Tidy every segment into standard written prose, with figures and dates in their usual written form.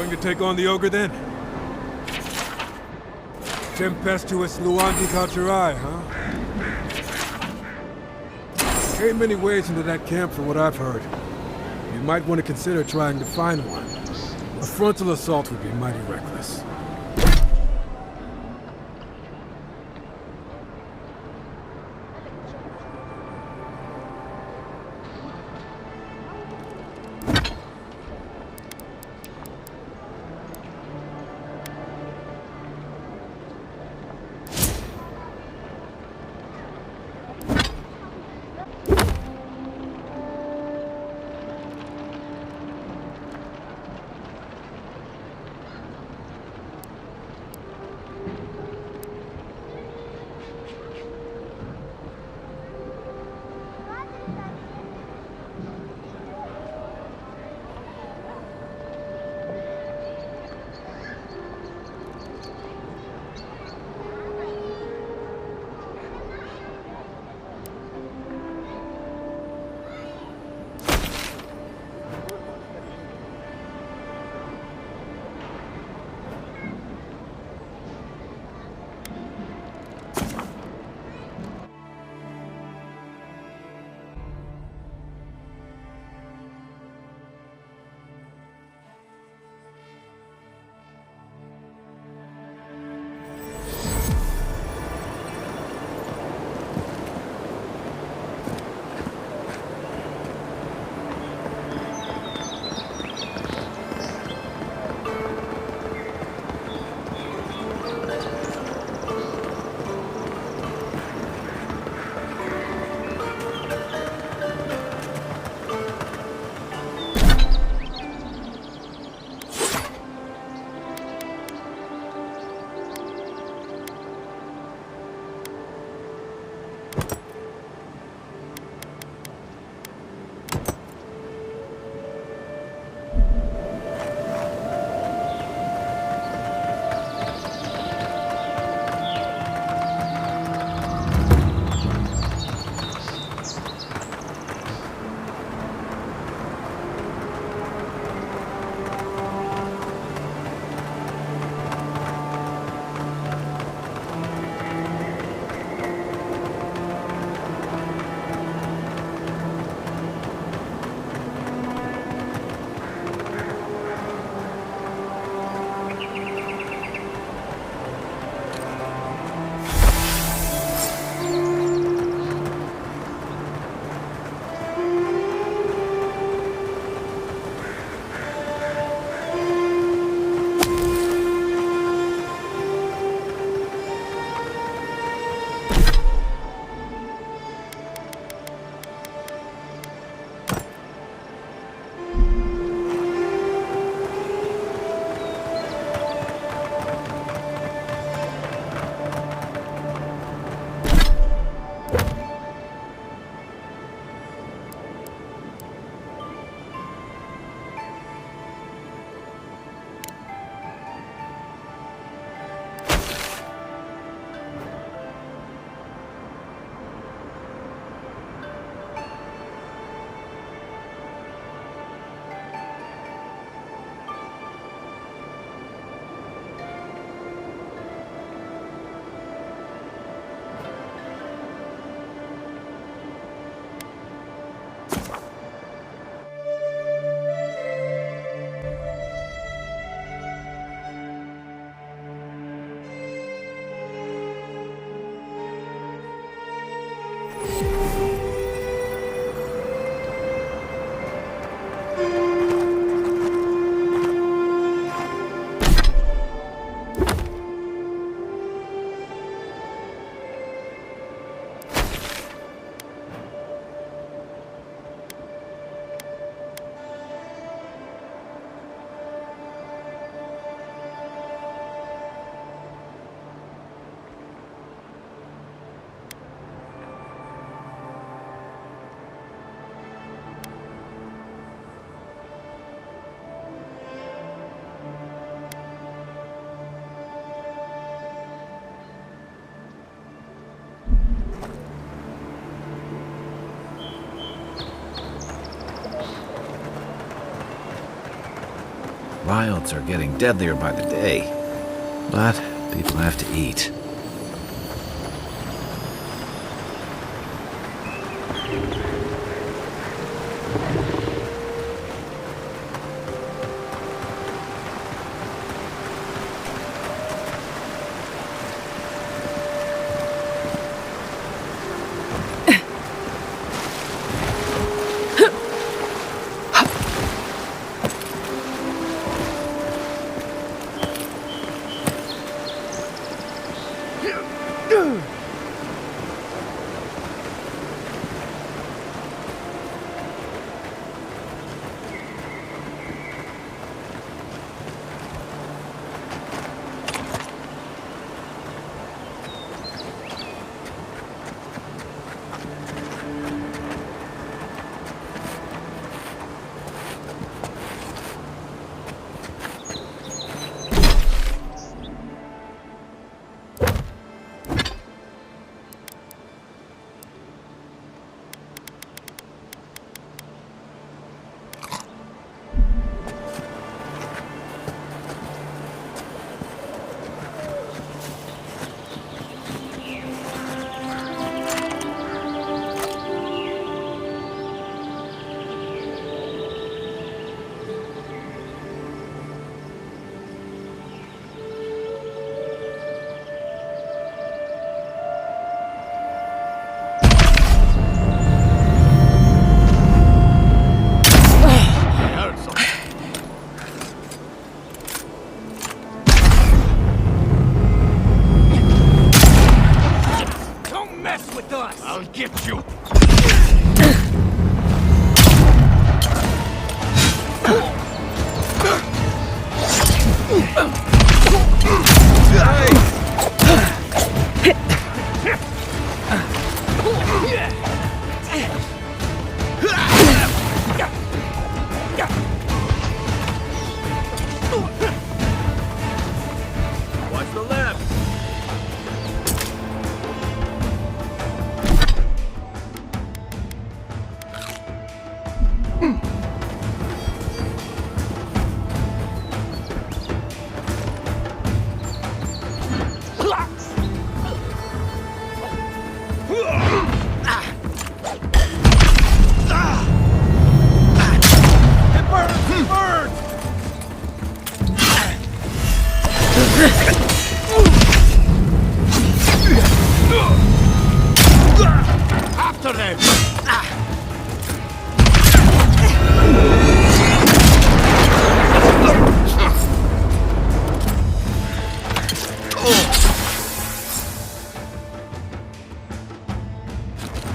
Going to take on the ogre then? Tempestuous Luandi Kachirai, huh? Ain't many ways into that camp from what I've heard. You might want to consider trying to find one. A frontal assault would be mighty reckless. Riots are getting deadlier by the day, but people have to eat.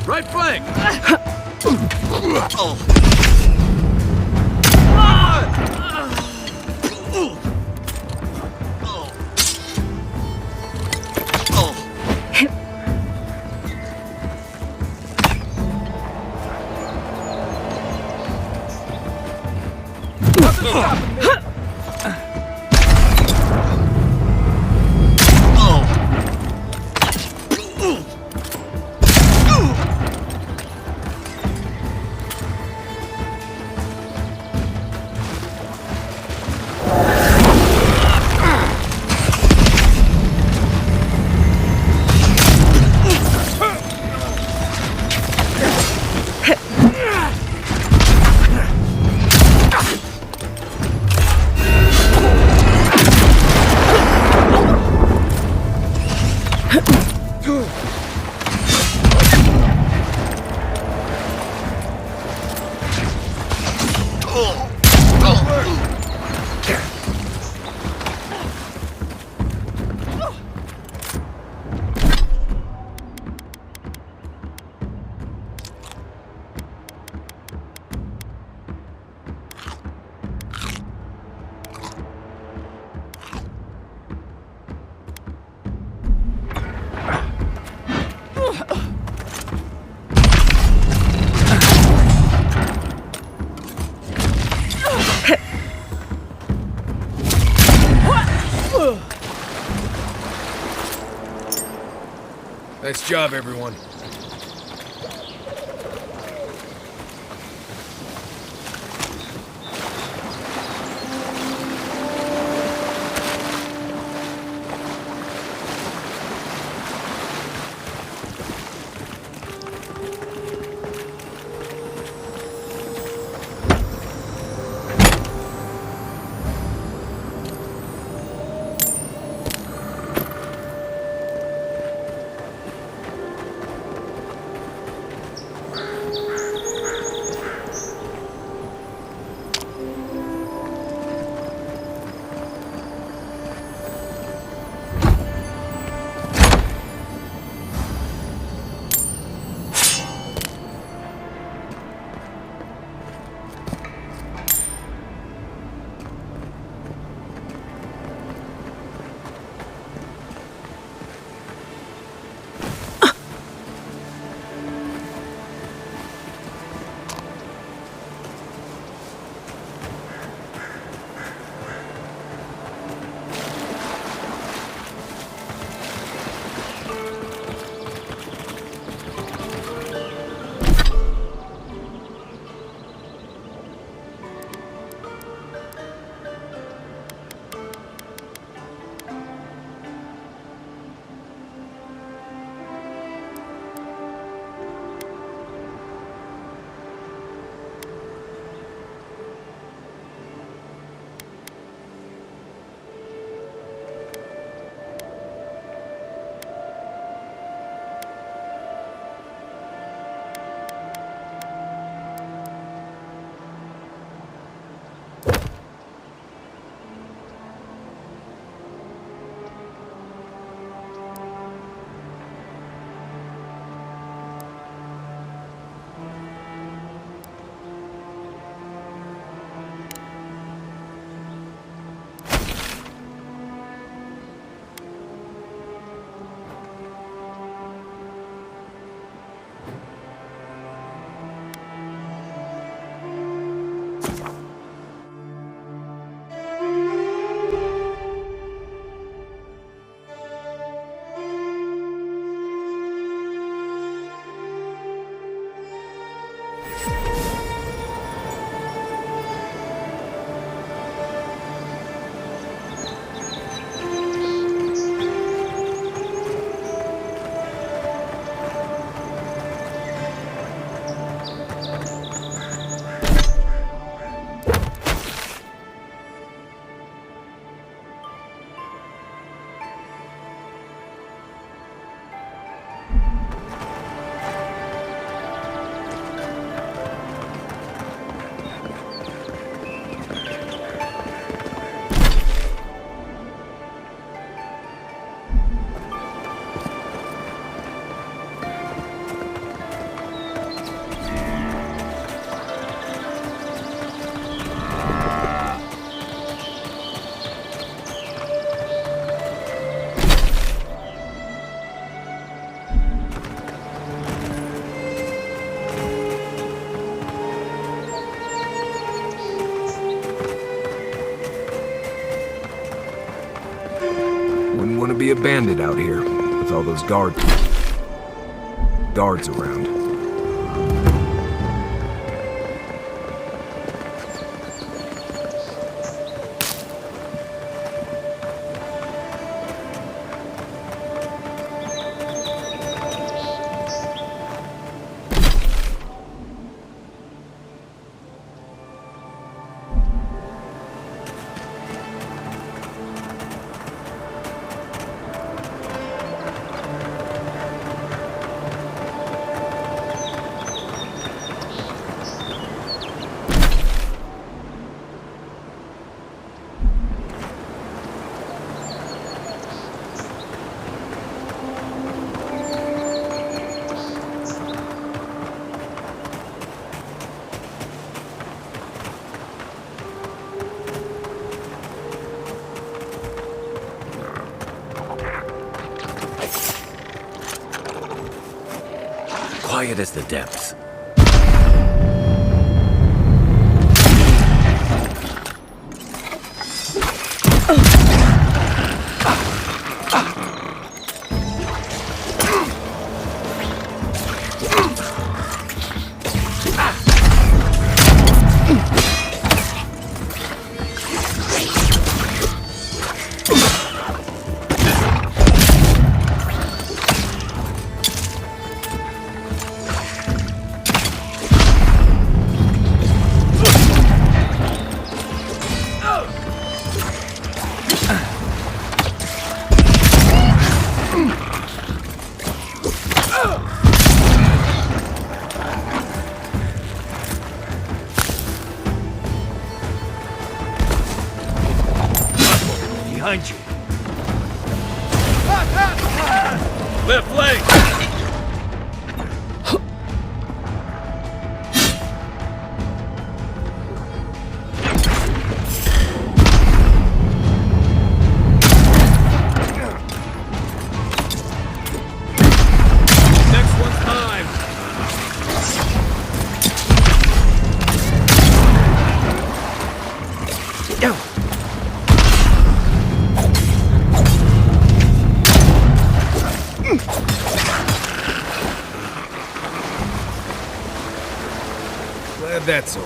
Right flank! Nice job, everyone. Wouldn't want to be a bandit out here with all those guards around. Quiet as the depths. Behind you. Left leg. Next one's time. Glad that's over.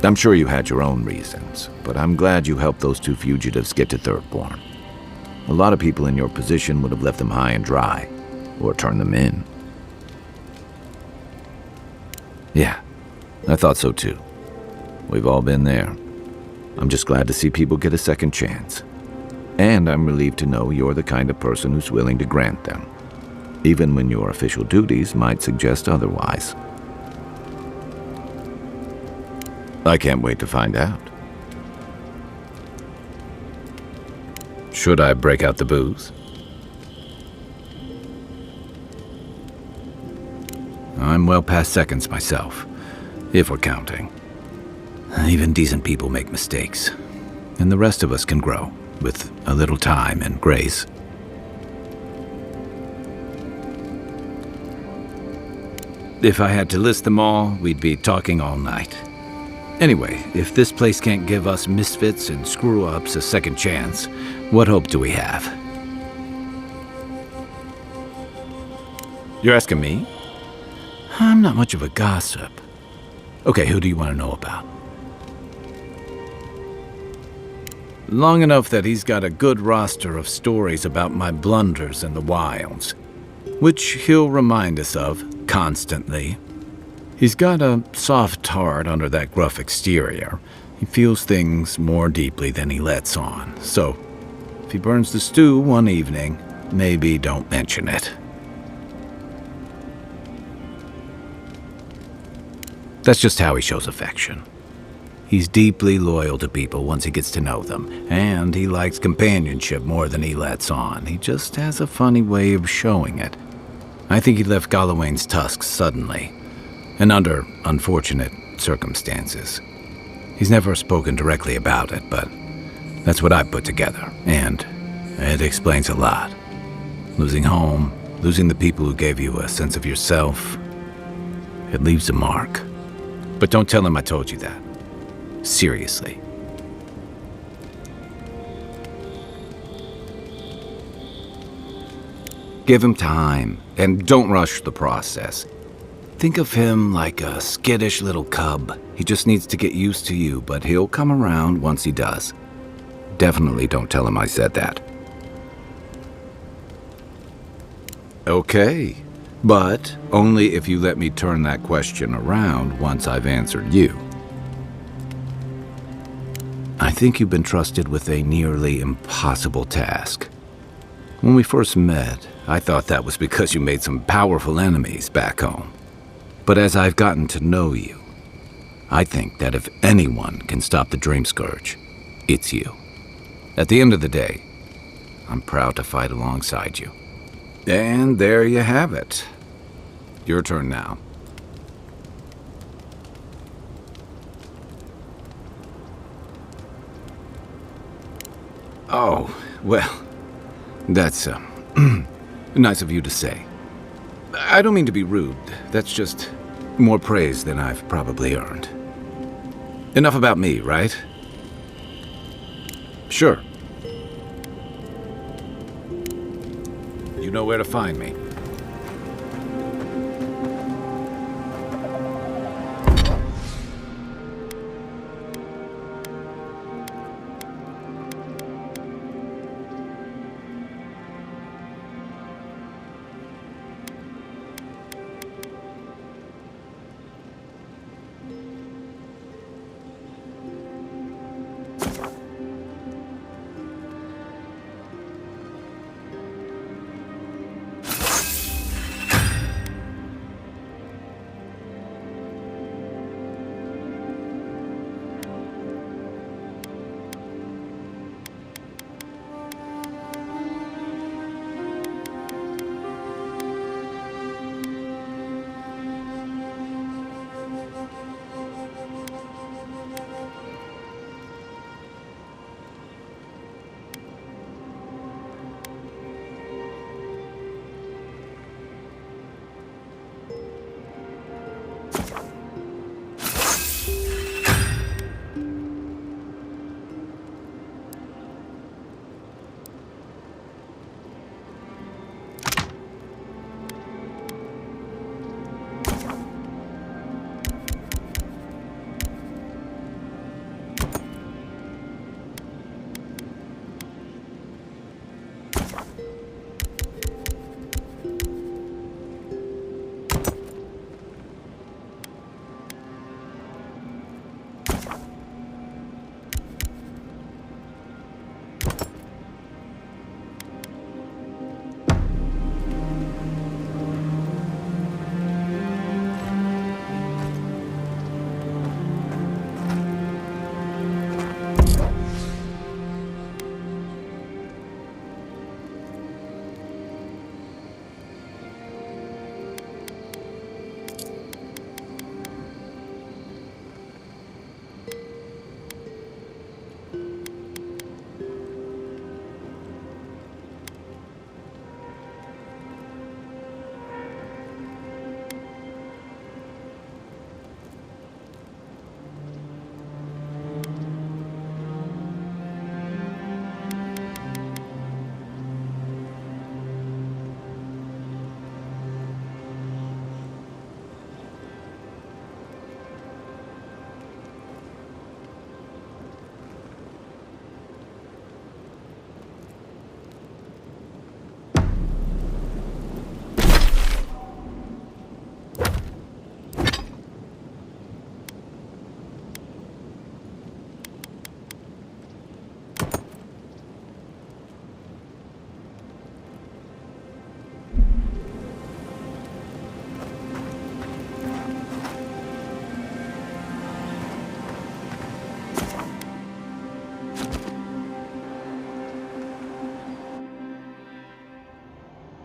I'm sure you had your own reasons, but I'm glad you helped those two fugitives get to Thirdborn. A lot of people in your position would have left them high and dry, or turned them in. Yeah, I thought so too. We've all been there. I'm just glad to see people get a second chance. And I'm relieved to know you're the kind of person who's willing to grant them, even when your official duties might suggest otherwise. I can't wait to find out. Should I break out the booze? I'm well past seconds myself, if we're counting. Even decent people make mistakes, and the rest of us can grow with a little time and grace. If I had to list them all, we'd be talking all night. Anyway, if this place can't give us misfits and screw-ups a second chance, what hope do we have? You're asking me? I'm not much of a gossip. Okay, who do you want to know about? Long enough that he's got a good roster of stories about my blunders in the wilds, which he'll remind us of constantly. He's got a soft heart under that gruff exterior. He feels things more deeply than he lets on, so if he burns the stew one evening, maybe don't mention it. That's just how he shows affection. He's deeply loyal to people once he gets to know them, and he likes companionship more than he lets on. He just has a funny way of showing it. I think he left Gallowayne's tusks suddenly, and under unfortunate circumstances. He's never spoken directly about it, but that's what I put together, and it explains a lot. Losing home, losing the people who gave you a sense of yourself, it leaves a mark. But don't tell him I told you that. Seriously. Give him time, and don't rush the process. Think of him like a skittish little cub. He just needs to get used to you, but he'll come around once he does. Definitely don't tell him I said that. Okay, but only if you let me turn that question around once I've answered you. I think you've been trusted with a nearly impossible task. When we first met, I thought that was because you made some powerful enemies back home. But as I've gotten to know you, I think that if anyone can stop the Dream Scourge, it's you. At the end of the day, I'm proud to fight alongside you. And there you have it. Your turn now. Oh, well, that's nice of you to say. I don't mean to be rude. That's just more praise than I've probably earned. Enough about me, right? Sure. You know where to find me.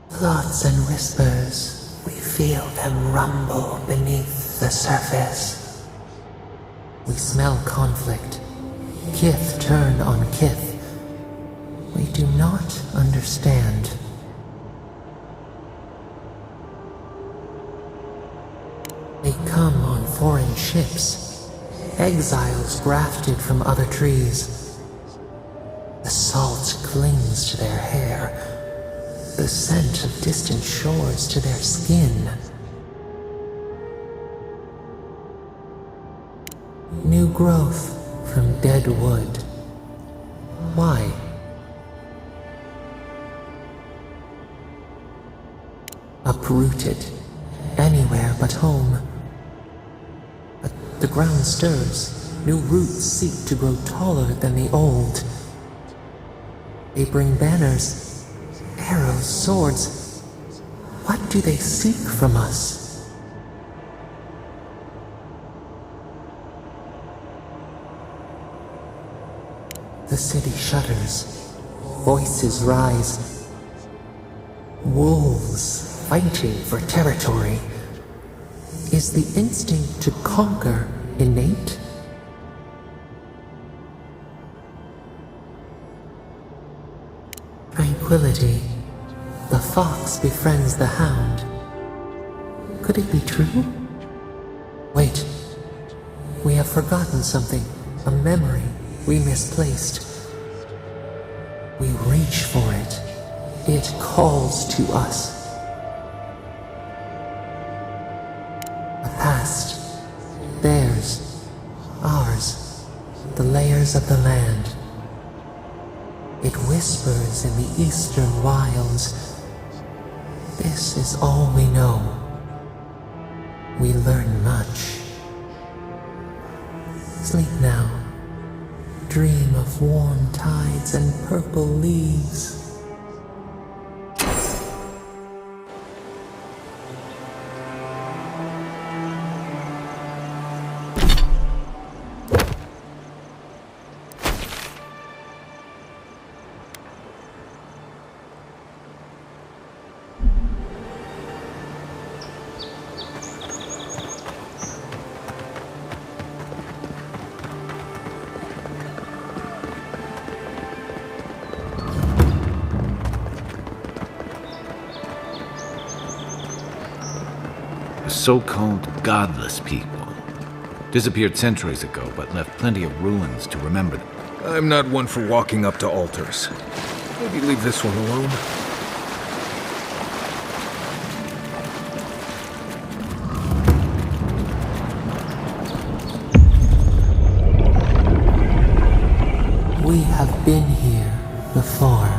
Thoughts and whispers, we feel them rumble beneath the surface. We smell conflict, kith turn on kith. We do not understand. They come on foreign ships, exiles grafted from other trees. The salt clings to their hair, the scent of distant shores to their skin. New growth from dead wood. Why? Uprooted, anywhere but home. But the ground stirs, new roots seek to grow taller than the old. They bring banners, arrows, swords. What do they seek from us? The city shudders, voices rise. Wolves fighting for territory. Is the instinct to conquer innate? Tranquility. The fox befriends the hound. Could it be true? Wait. We have forgotten something. A memory we misplaced. We reach for it. It calls to us. A past. Theirs. Ours. The layers of the land. It whispers in the eastern wilds. This is all we know. We learn much. Sleep now. Dream of warm tides and purple leaves. So-called godless people. Disappeared centuries ago, but left plenty of ruins to remember them. I'm not one for walking up to altars. Maybe leave this one alone. We have been here before.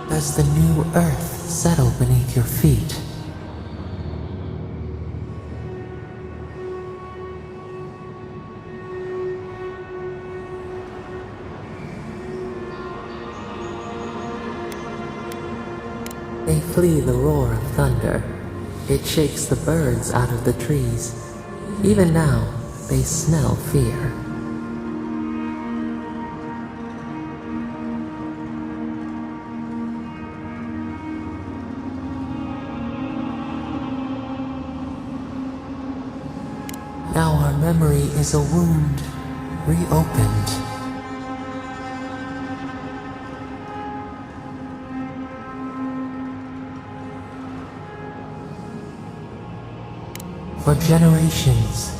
Does the new earth settle beneath your feet? They flee the roar of thunder. It shakes the birds out of the trees. Even now, they smell fear. Now our memory is a wound, reopened. For generations,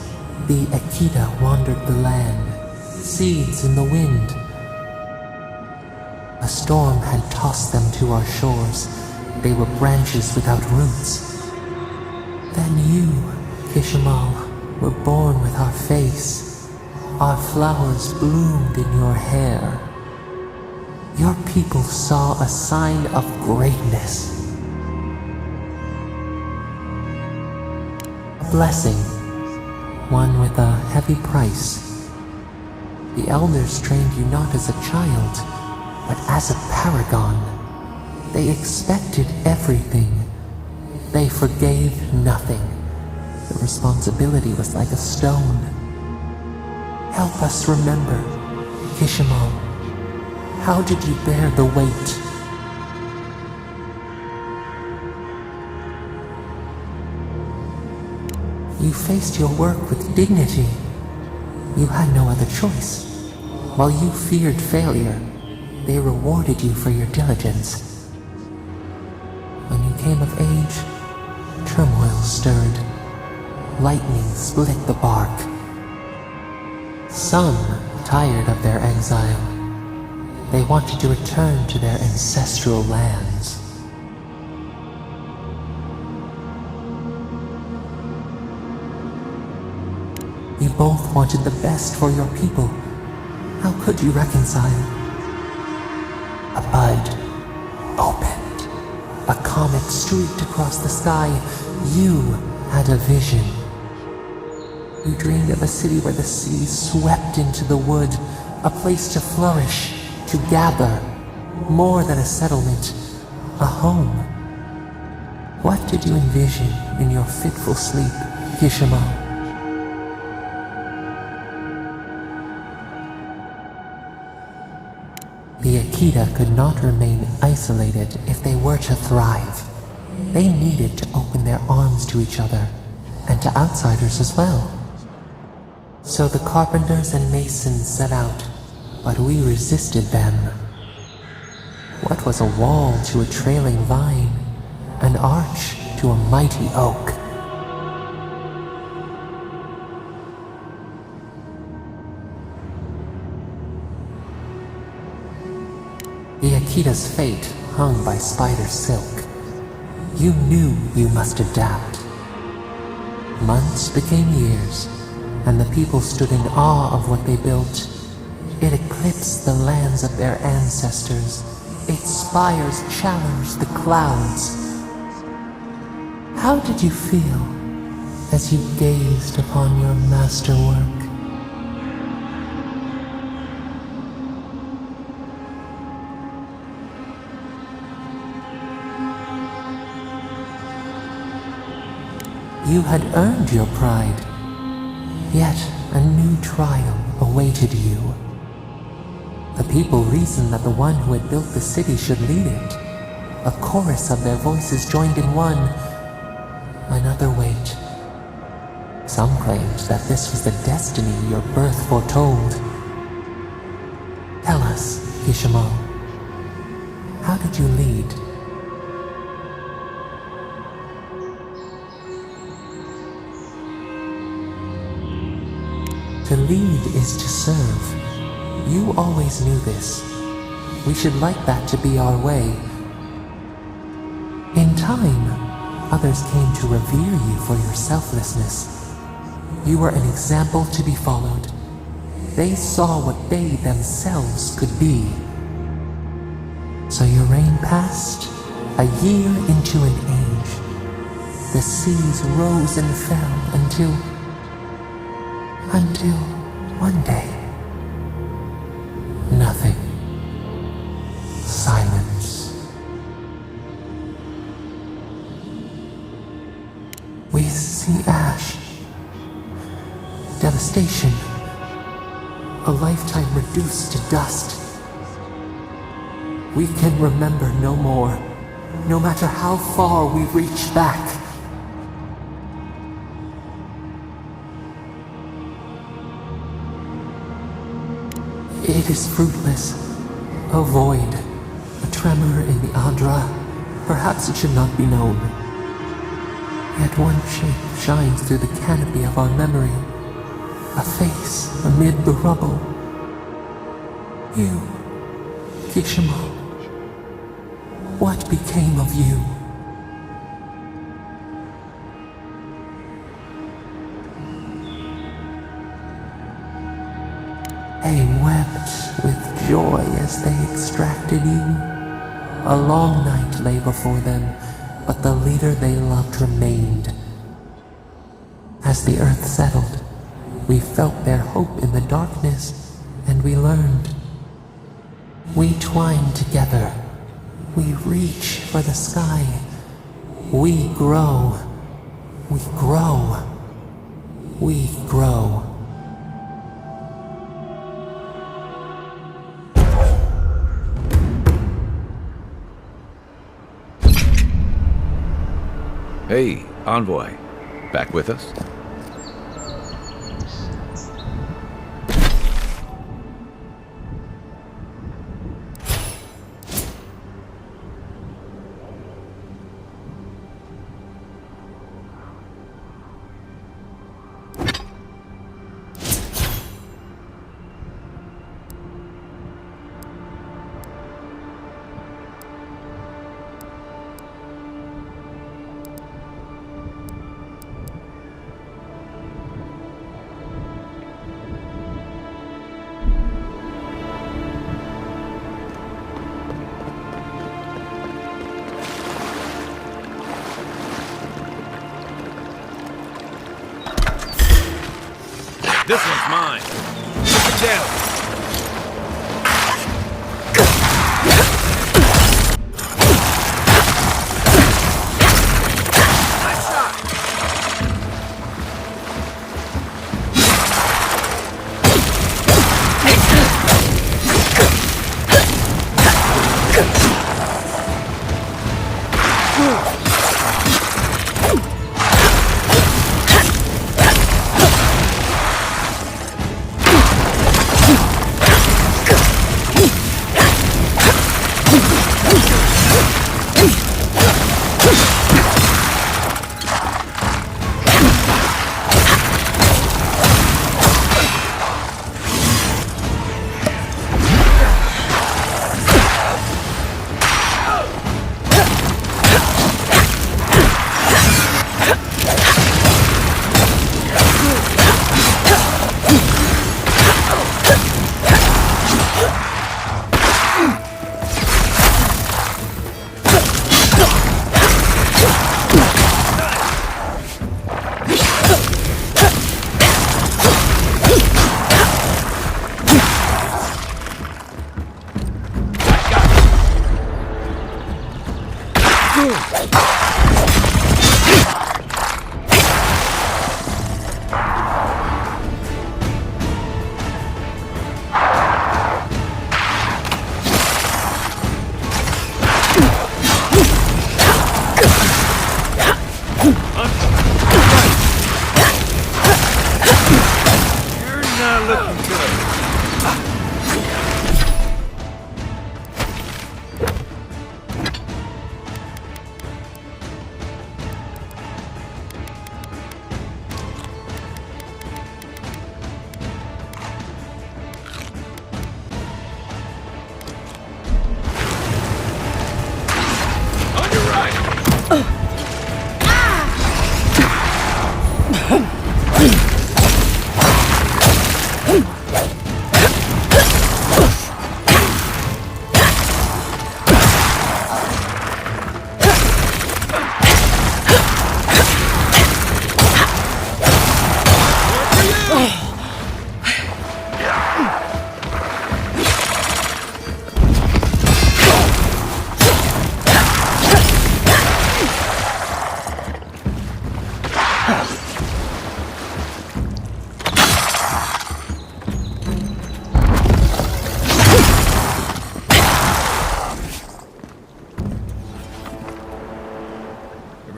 the Akita wandered the land, seeds in the wind. A storm had tossed them to our shores. They were branches without roots. Then you, Kishimal, were born with our face. Our flowers bloomed in your hair. Your people saw a sign of greatness. Blessing, one with a heavy price. The elders trained you not as a child, but as a paragon. They expected everything. They forgave nothing. The responsibility was like a stone. Help us remember, Kishimal. How did you bear the weight? You faced your work with dignity. You had no other choice. While you feared failure, they rewarded you for your diligence. When you came of age, turmoil stirred. Lightning split the bark. Some tired of their exile. They wanted to return to their ancestral lands. You both wanted the best for your people. How could you reconcile? A bud opened. A comet streaked across the sky. You had a vision. You dreamed of a city where the sea swept into the wood, a place to flourish, to gather, more than a settlement, a home. What did you envision in your fitful sleep, Kishimo? The Akita could not remain isolated if they were to thrive. They needed to open their arms to each other, and to outsiders as well. So the carpenters and masons set out, but we resisted them. What was a wall to a trailing vine, an arch to a mighty oak? The Akita's fate hung by spider silk. You knew you must adapt. Months became years, and the people stood in awe of what they built. It eclipsed the lands of their ancestors. Its spires challenged the clouds. How did you feel as you gazed upon your masterwork? You had earned your pride, yet a new trial awaited you. The people reasoned that the one who had built the city should lead it. A chorus of their voices joined in one. Another wait. Some claimed that this was the destiny your birth foretold. Tell us, Kishimo, how did you lead? To lead is to serve. You always knew this. We should like that to be our way. In time, others came to revere you for your selflessness. You were an example to be followed. They saw what they themselves could be. So your reign passed, a year into an age. The seas rose and fell until one day, nothing. Silence. We see ash, devastation, a lifetime reduced to dust. We can remember no more, no matter how far we reach back. It is fruitless, a void, a tremor in the Adra. Perhaps it should not be known. Yet one shape shines through the canopy of our memory, a face amid the rubble. You, Kishimo, what became of you? They wept with joy as they extracted you. A long night lay before them, but the leader they loved remained. As the earth settled, we felt their hope in the darkness, and we learned. We twine together. We reach for the sky. We grow. We grow. We grow. Hey, Envoy. Back with us? This one's mine. Put it down.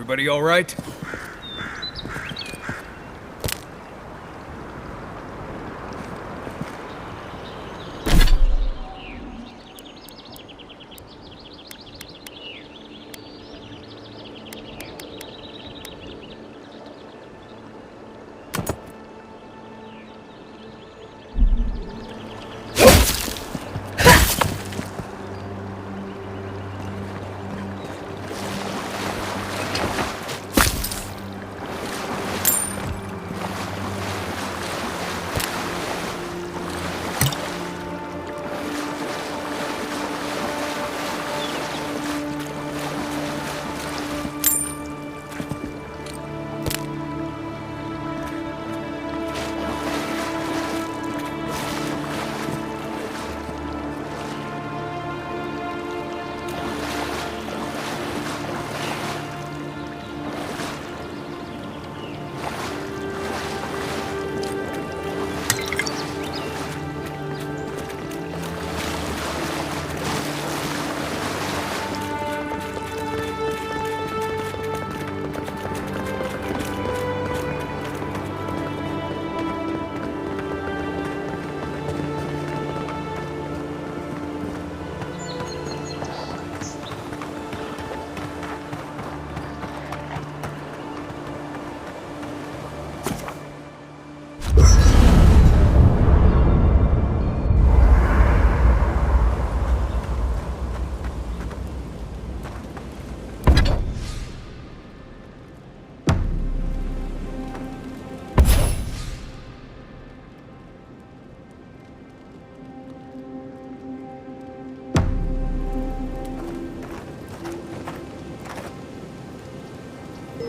Everybody all right?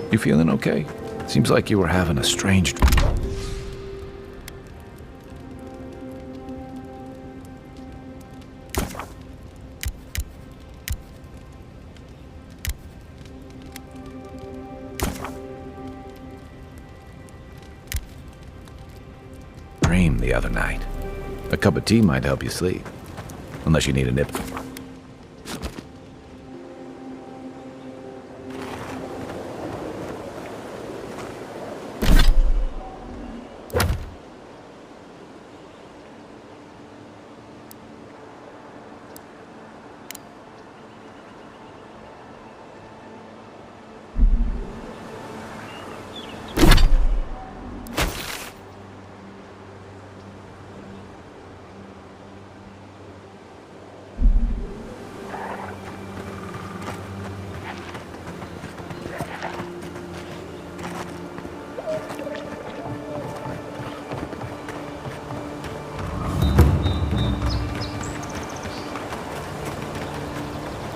You feeling okay? Seems like you were having a strange... rum the other night. A cup of tea might help you sleep. Unless you need a nip.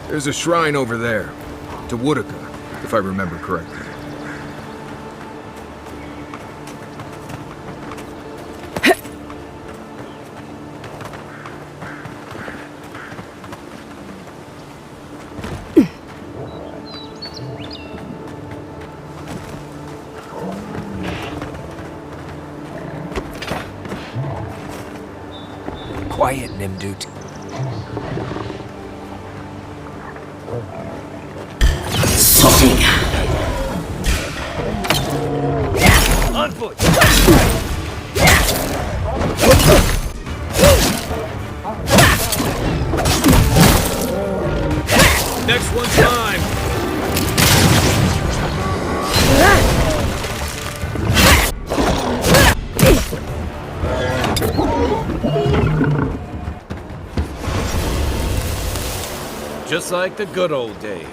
There's a shrine over there, to Woodaka, if I remember correctly. Quiet, Nimdut. On foot! Next one's mine! Just like the good old days.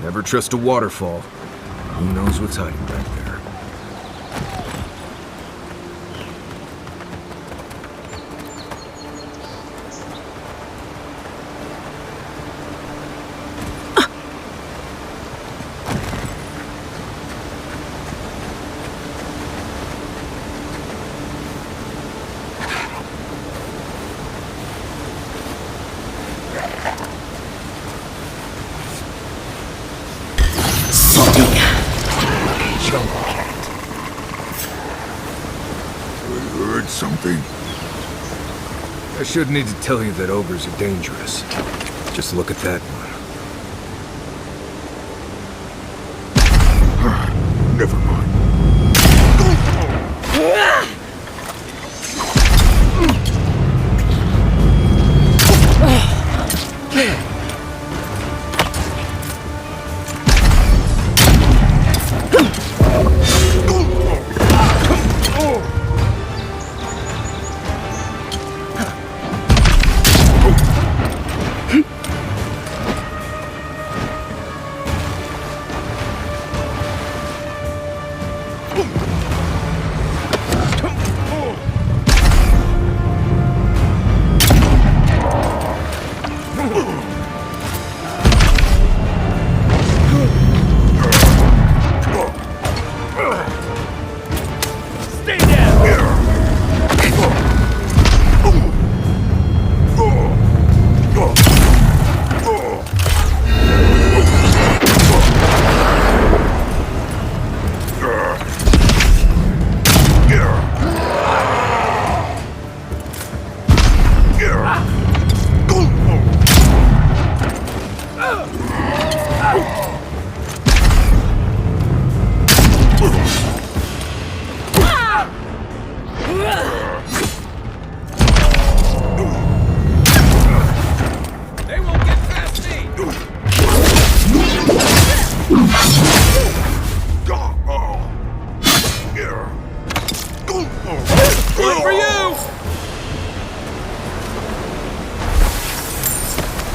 Never trust a waterfall. Who knows what's hiding back there? Something? I shouldn't need to tell you that ogres are dangerous. Just look at that one. Never mind.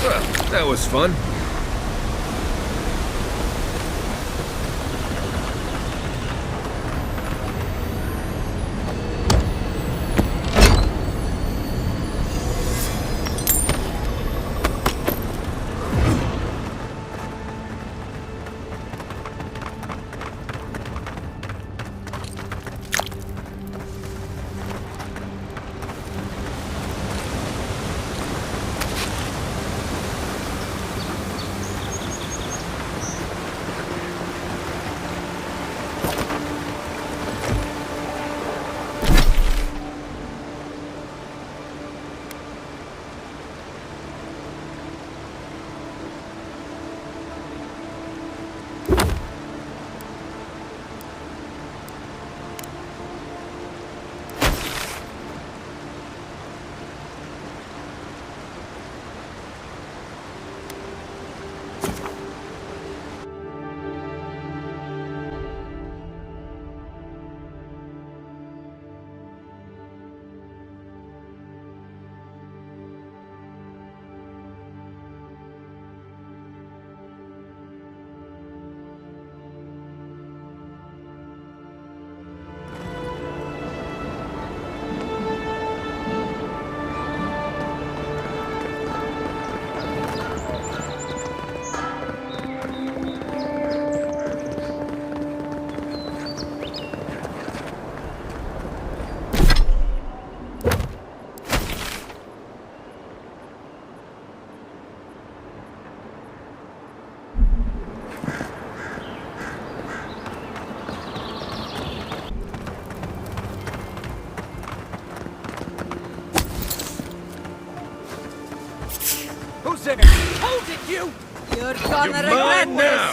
Well, that was fun. Who's there? Hold it, you! You're gonna You're regret mine this! now!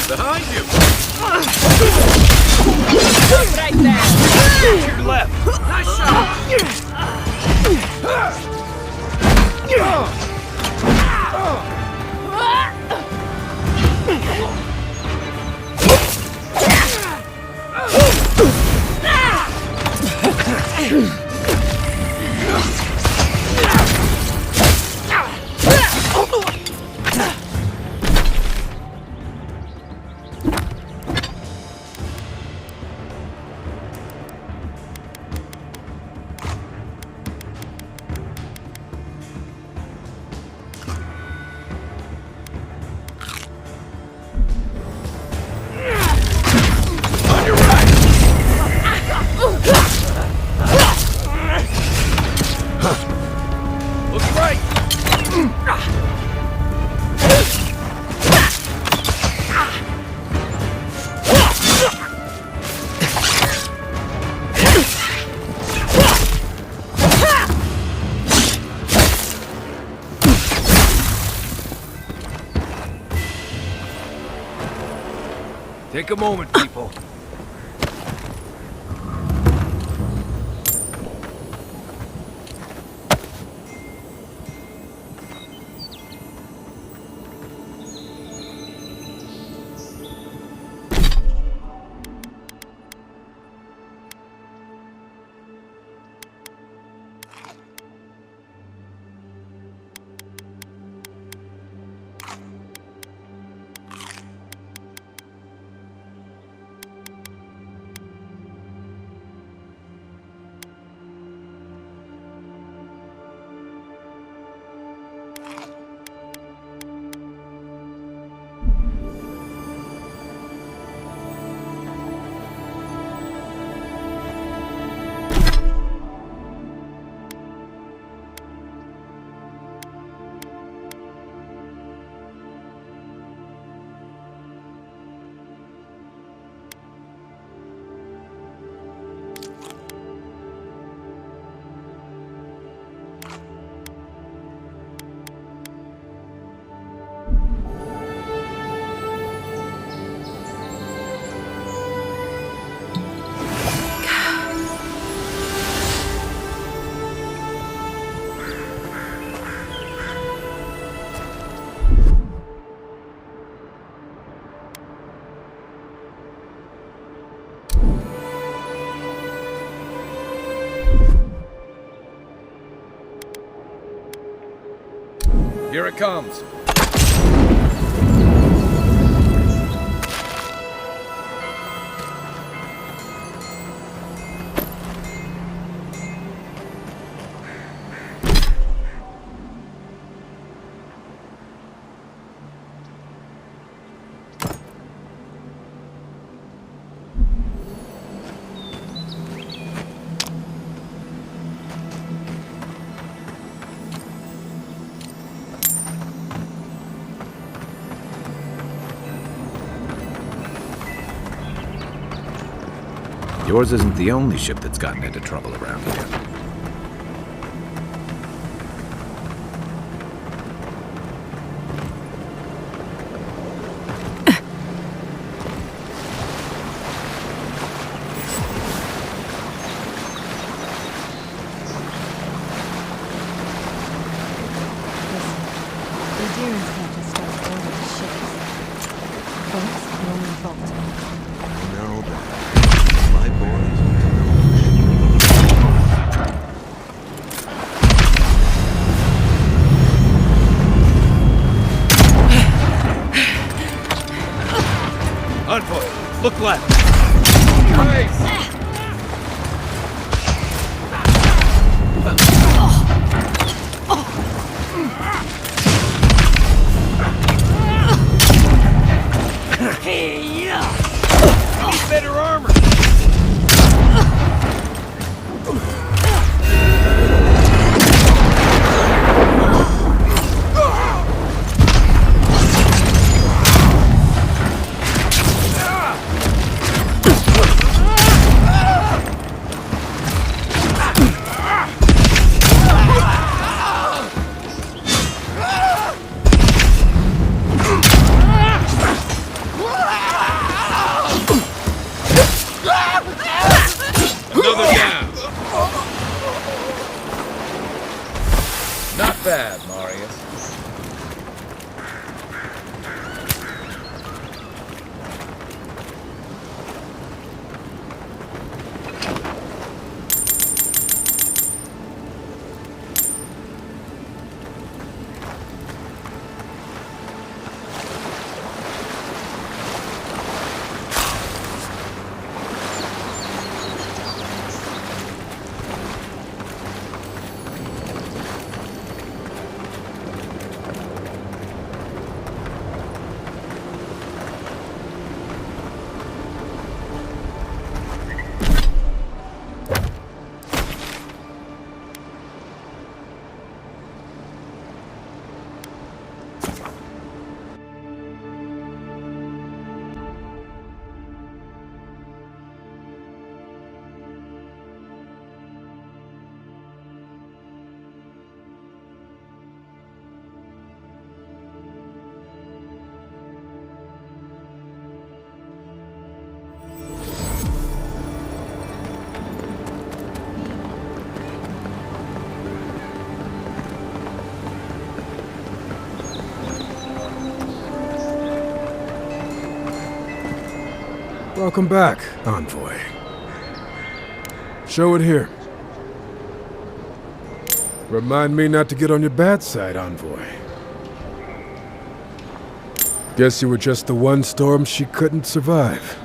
Behind you! Right there! To your left! Nice shot! Take a moment, people. Here it comes. Yours isn't the only ship that's gotten into trouble around here. The Deerins can't just start ordering ships. Boats can only vault. Know that. My boys Envoy, look left. Need better armor. Another down. Not bad, Marius. Welcome back, Envoy. Show it here. Remind me not to get on your bad side, Envoy. Guess you were just the one storm she couldn't survive.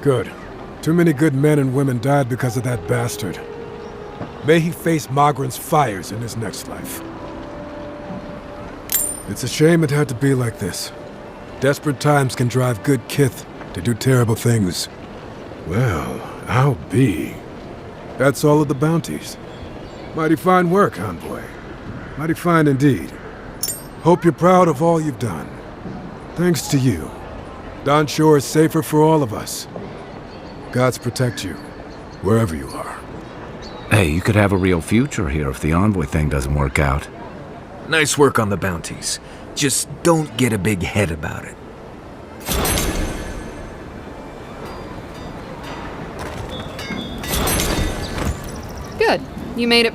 Good. Too many good men and women died because of that bastard. May he face Magran's fires in his next life. It's a shame it had to be like this. Desperate times can drive good kith to do terrible things. Well, I'll be. That's all of the bounties. Mighty fine work, Envoy. Mighty fine indeed. Hope you're proud of all you've done. Thanks to you, Don Shore is safer for all of us. Gods protect you, wherever you are. Hey, you could have a real future here if the Envoy thing doesn't work out. Nice work on the bounties. Just don't get a big head about it. Good. You made it.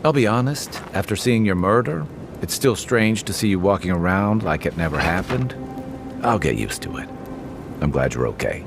I'll be honest, after seeing your murder, it's still strange to see you walking around like it never happened. I'll get used to it. I'm glad you're okay.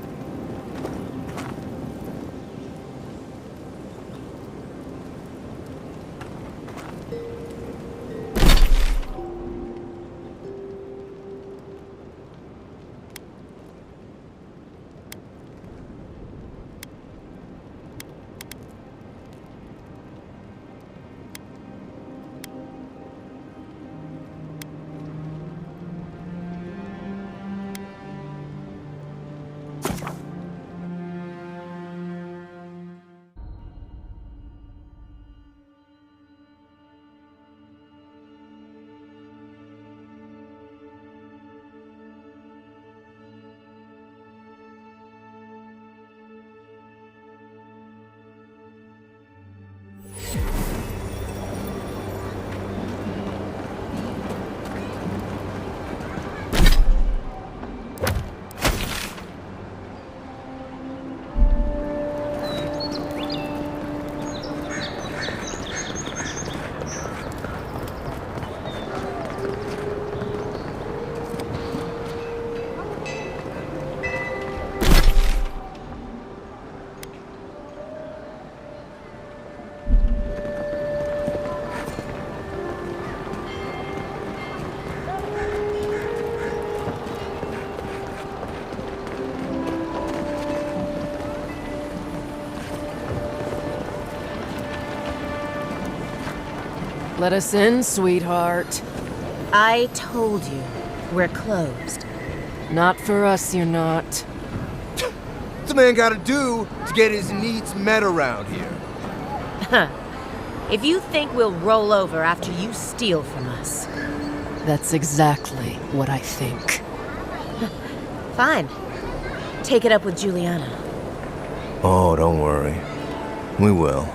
Let us in, sweetheart. I told you, we're closed. Not for us, you're not. What's a man gotta do to get his needs met around here? If you think we'll roll over after you steal from us. That's exactly what I think. Fine. Take it up with Juliana. Oh, don't worry. We will.